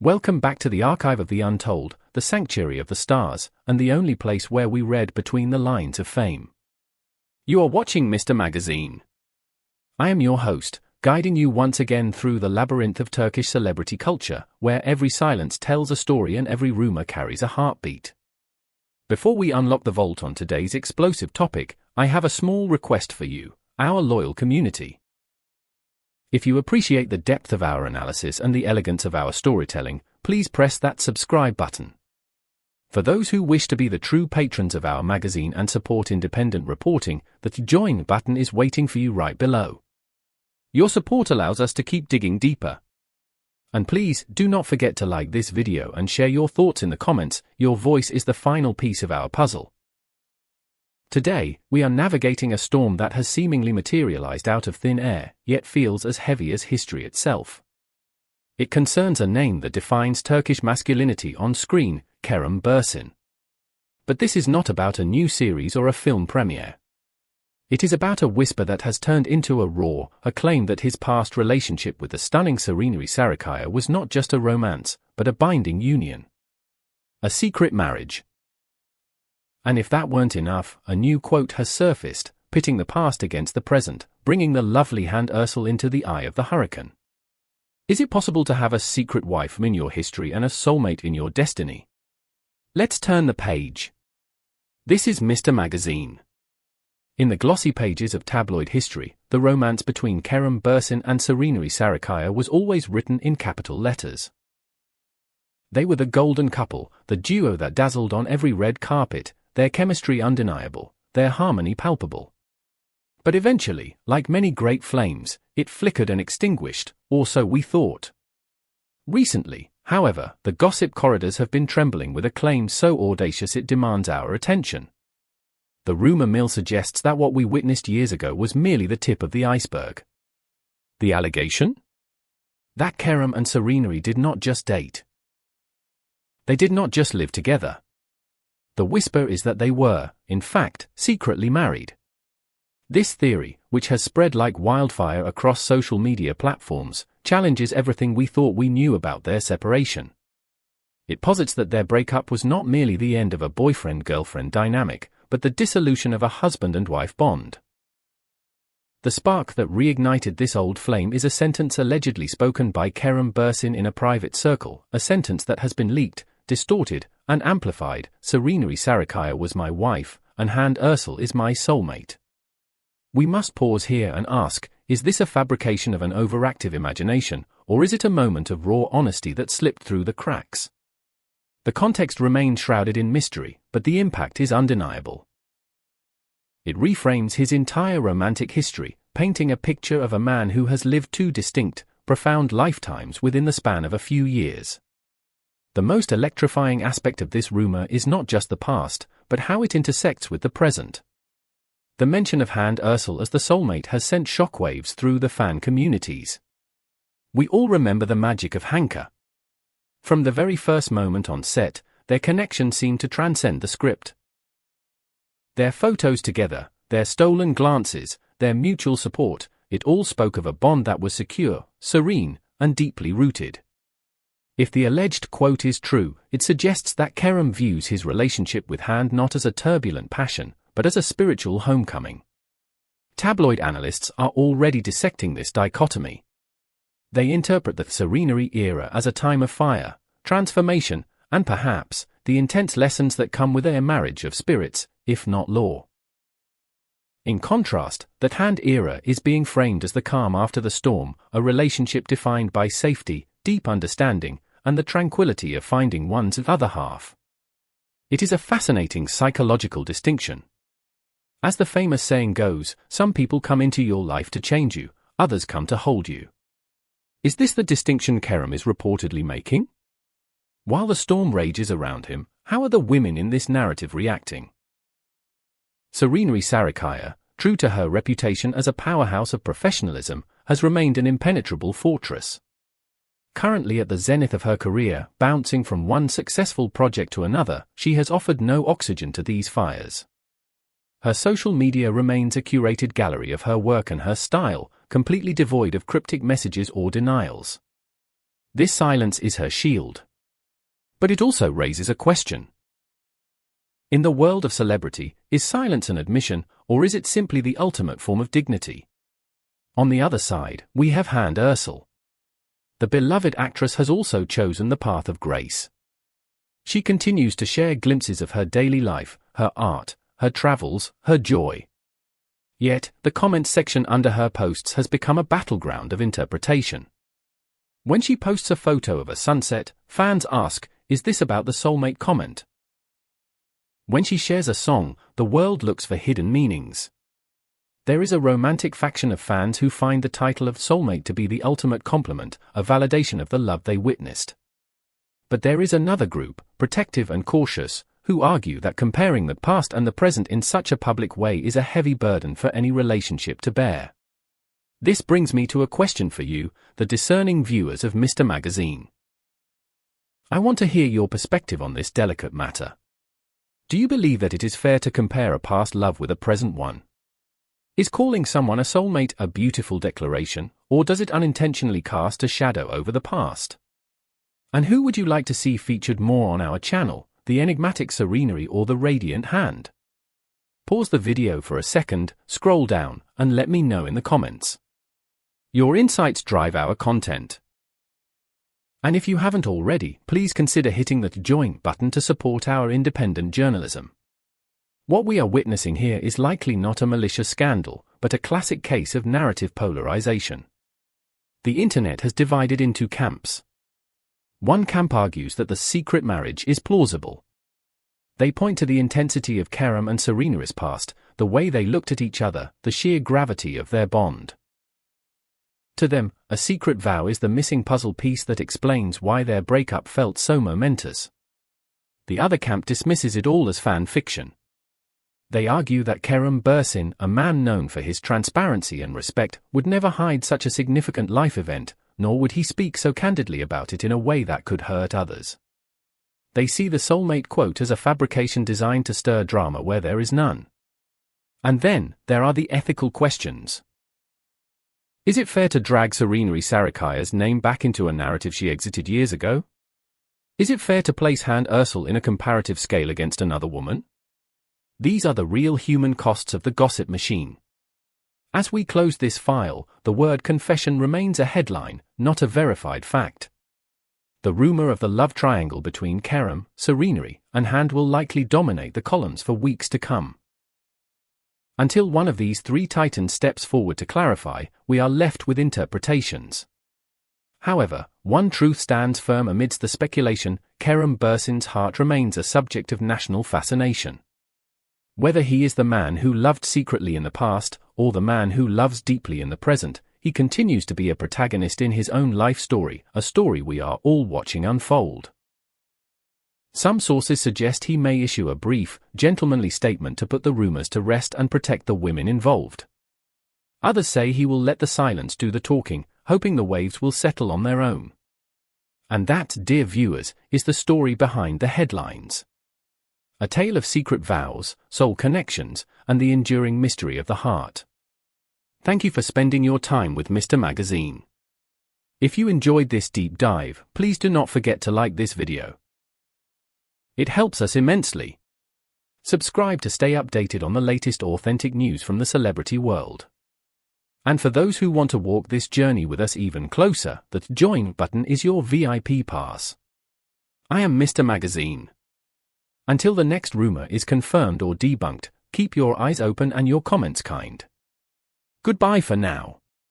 Welcome back to the archive of the untold, the sanctuary of the stars, and the only place where we read between the lines of fame. You are watching Mr. Magazine. I am your host, guiding you once again through the labyrinth of Turkish celebrity culture, where every silence tells a story and every rumor carries a heartbeat. Before we unlock the vault on today's explosive topic, I have a small request for you, our loyal community. If you appreciate the depth of our analysis and the elegance of our storytelling, please press that subscribe button. For those who wish to be the true patrons of our magazine and support independent reporting, the join button is waiting for you right below. Your support allows us to keep digging deeper. And please, do not forget to like this video and share your thoughts in the comments. Your voice is the final piece of our puzzle. Today, we are navigating a storm that has seemingly materialized out of thin air, yet feels as heavy as history itself. It concerns a name that defines Turkish masculinity on screen, Kerem Bürsin. But this is not about a new series or a film premiere. It is about a whisper that has turned into a roar, a claim that his past relationship with the stunning Serenay Sarıkaya was not just a romance, but a binding union. A secret marriage. And if that weren't enough, a new quote has surfaced, pitting the past against the present, bringing the lovely Hande Erçel into the eye of the hurricane. Is it possible to have a secret wife in your history and a soulmate in your destiny? Let's turn the page. This is Mr. Magazine. In the glossy pages of tabloid history, the romance between Kerem Bürsin and Serenay Sarıkaya was always written in capital letters. They were the golden couple, the duo that dazzled on every red carpet, their chemistry undeniable, their harmony palpable. But eventually, like many great flames, it flickered and extinguished, or so we thought. Recently, however, the gossip corridors have been trembling with a claim so audacious it demands our attention. The rumor mill suggests that what we witnessed years ago was merely the tip of the iceberg. The allegation? That Kerem and Serenay did not just date. They did not just live together. The whisper is that they were, in fact, secretly married. This theory, which has spread like wildfire across social media platforms, challenges everything we thought we knew about their separation. It posits that their breakup was not merely the end of a boyfriend-girlfriend dynamic, but the dissolution of a husband and wife bond. The spark that reignited this old flame is a sentence allegedly spoken by Kerem Bürsin in a private circle, a sentence that has been leaked, distorted, and amplified. Serenay Sarıkaya was my wife, and Hande Erçel is my soulmate. We must pause here and ask, is this a fabrication of an overactive imagination, or is it a moment of raw honesty that slipped through the cracks? The context remains shrouded in mystery, but the impact is undeniable. It reframes his entire romantic history, painting a picture of a man who has lived two distinct, profound lifetimes within the span of a few years. The most electrifying aspect of this rumor is not just the past, but how it intersects with the present. The mention of Hande Erçel as the soulmate has sent shockwaves through the fan communities. We all remember the magic of Hanka. From the very first moment on set, their connection seemed to transcend the script. Their photos together, their stolen glances, their mutual support, it all spoke of a bond that was secure, serene, and deeply rooted. If the alleged quote is true, it suggests that Kerem views his relationship with Hande not as a turbulent passion, but as a spiritual homecoming. Tabloid analysts are already dissecting this dichotomy. They interpret the Serenay era as a time of fire, transformation, and perhaps, the intense lessons that come with a marriage of spirits, if not law. In contrast, that Hande era is being framed as the calm after the storm, a relationship defined by safety, deep understanding, and the tranquility of finding one's other half. It is a fascinating psychological distinction. As the famous saying goes, some people come into your life to change you, others come to hold you. Is this the distinction Kerem is reportedly making? While the storm rages around him, how are the women in this narrative reacting? Serenay Sarıkaya, true to her reputation as a powerhouse of professionalism, has remained an impenetrable fortress. Currently at the zenith of her career, bouncing from one successful project to another, she has offered no oxygen to these fires. Her social media remains a curated gallery of her work and her style, completely devoid of cryptic messages or denials. This silence is her shield. But it also raises a question. In the world of celebrity, is silence an admission, or is it simply the ultimate form of dignity? On the other side, we have Hande Erçel. The beloved actress has also chosen the path of grace. She continues to share glimpses of her daily life, her art, her travels, her joy. Yet, the comments section under her posts has become a battleground of interpretation. When she posts a photo of a sunset, fans ask, is this about the soulmate comment? When she shares a song, the world looks for hidden meanings. There is a romantic faction of fans who find the title of soulmate to be the ultimate compliment, a validation of the love they witnessed. But there is another group, protective and cautious, who argue that comparing the past and the present in such a public way is a heavy burden for any relationship to bear. This brings me to a question for you, the discerning viewers of Mr. Magazine. I want to hear your perspective on this delicate matter. Do you believe that it is fair to compare a past love with a present one? Is calling someone a soulmate a beautiful declaration, or does it unintentionally cast a shadow over the past? And who would you like to see featured more on our channel, the enigmatic Serenay or the radiant Hande? Pause the video for a second, scroll down, and let me know in the comments. Your insights drive our content. And if you haven't already, please consider hitting that join button to support our independent journalism. What we are witnessing here is likely not a malicious scandal, but a classic case of narrative polarization. The internet has divided into camps. One camp argues that the secret marriage is plausible. They point to the intensity of Kerem and Serenay's past, the way they looked at each other, the sheer gravity of their bond. To them, a secret vow is the missing puzzle piece that explains why their breakup felt so momentous. The other camp dismisses it all as fan fiction. They argue that Kerem Bürsin, a man known for his transparency and respect, would never hide such a significant life event, nor would he speak so candidly about it in a way that could hurt others. They see the soulmate quote as a fabrication designed to stir drama where there is none. And then, there are the ethical questions. Is it fair to drag Serenay Sarıkaya's name back into a narrative she exited years ago? Is it fair to place Hande Erçel in a comparative scale against another woman? These are the real human costs of the gossip machine. As we close this file, the word confession remains a headline, not a verified fact. The rumor of the love triangle between Kerem, Serenay, and Hande will likely dominate the columns for weeks to come. Until one of these three titans steps forward to clarify, we are left with interpretations. However, one truth stands firm amidst the speculation: Kerem Bürsin's heart remains a subject of national fascination. Whether he is the man who loved secretly in the past, or the man who loves deeply in the present, he continues to be a protagonist in his own life story, a story we are all watching unfold. Some sources suggest he may issue a brief, gentlemanly statement to put the rumors to rest and protect the women involved. Others say he will let the silence do the talking, hoping the waves will settle on their own. And that, dear viewers, is the story behind the headlines. A tale of secret vows, soul connections, and the enduring mystery of the heart. Thank you for spending your time with Mr. Magazine. If you enjoyed this deep dive, please do not forget to like this video. It helps us immensely. Subscribe to stay updated on the latest authentic news from the celebrity world. And for those who want to walk this journey with us even closer, that join button is your VIP pass. I am Mr. Magazine. Until the next rumor is confirmed or debunked, keep your eyes open and your comments kind. Goodbye for now.